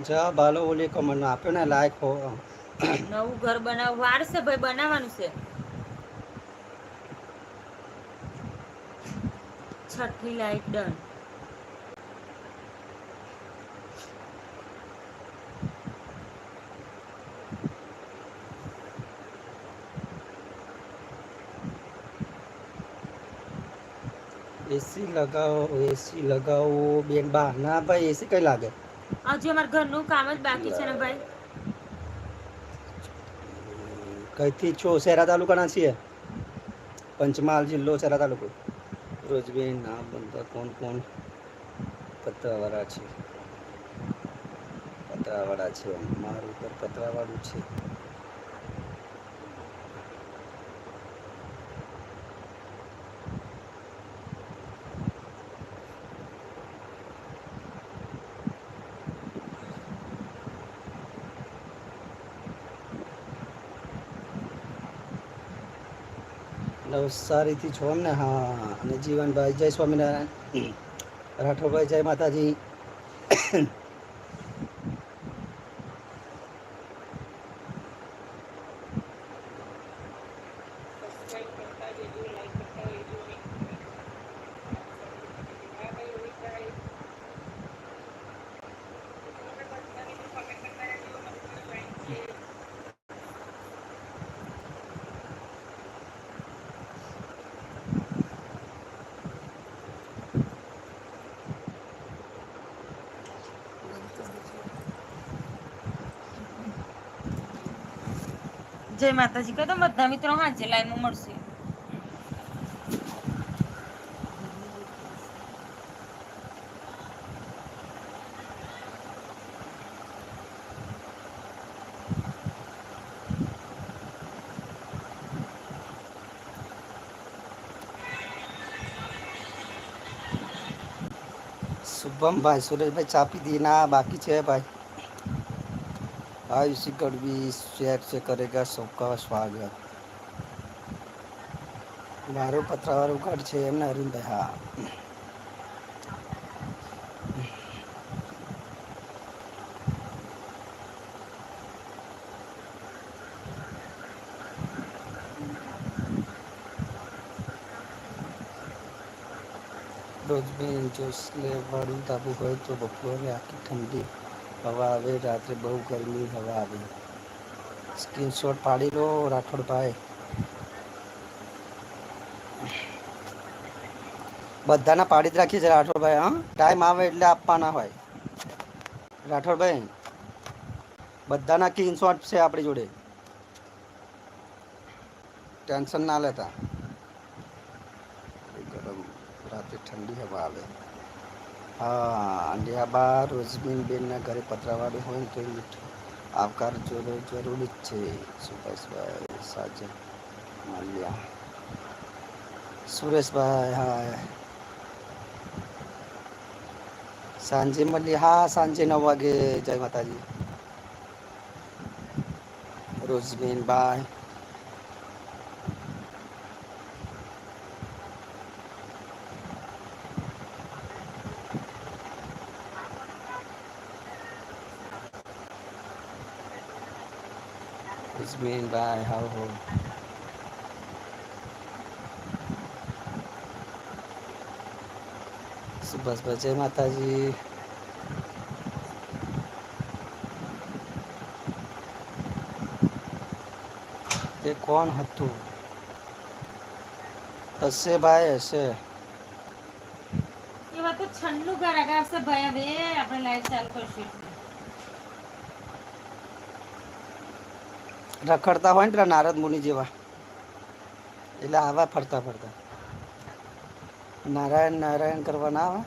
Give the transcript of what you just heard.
જા બાલો ઓલી કમન આપ્યો ને લાયક હો નવું ઘર બનાવ વાર છે ભાઈ, બનાવવાનું છે. છઠ્ઠી લાઈટ ડન. એસી લગાવો, એસી લગાવો બેન બા ના ભાઈ એસી કઈ લાગે. હજી અમારે ઘરનું કામ જ બાકી છે ને ભાઈ. કઈથી છો શેરા તાલુકાના છીએ, પંચમહાલ જિલ્લો શેરા તાલુકો. રોજબેન ના બંધા કોણ કોણ પત્રવાળા છે, પતરાવાળા છે, મારું ઘર પતરાવાળું છે. નવસારીથી છો ને? હા. અને જીવનભાઈ જય સ્વામિનારાયણ, રાઠોડભાઈ જય માતાજી. જય માતાજી કહો તો બધા મિત્રો હાજે લાઈનમાં મળશે. શુભમ ભાઈ સુરેશભાઈ ચાપી દી ના બાકી છે ભાઈ. आयुषी गढ़वी शेयर से करेगा सबका स्वागत. મારું પત્રવાળું ઘર છે એમને અરવિંદભાઈ. હા રોજબેન જોસલે વાળું ધાબુ હોય તો બપોરે આખી ઠંડી હવા આવે, રાત્રે બહુ ગરમી હવા આવે. સ્ક્રીનશોટ પાડી લો રાઠોડભાઈ. બધાના પાડી જ રાખીએ છે રાઠોડભાઈ. હા ટાઈમ આવે એટલે આપવાના હોય રાઠોડભાઈ. બધાના સ્ક્રીનશોટ છે આપણી જોડે, ટેન્શન ના લેતા. ગરમ રાતે ઠંડી હવા આવે. હા અંડિયા બાર રોજબીન બેનના ઘરે પતરાવાળું હોય તો મીઠું આવકાર જરૂરી જ છે. સુભાષભાઈ સાજન માલ્યા, સુરેશભાઈ હા સાંજે મળીએ. હા સાંજે 9 વાગે. જય માતાજી રોજબેન બાય. રોજબેન બાય. હાવ હો સુભાષભાઈ જય માતાજી. તે કોણ હતું? હશે ભાઈ હશે. એવા તો છન્નું ઘર આવશે ભાઈ. હવે આપણે લાઈવ ચાલુ કરશું. રખડતા હોય ને પેલા નારદ મુનિ જેવા, એટલે આવા ફરતા ફરતા નારાયણ નારાયણ કરવા ના આવે.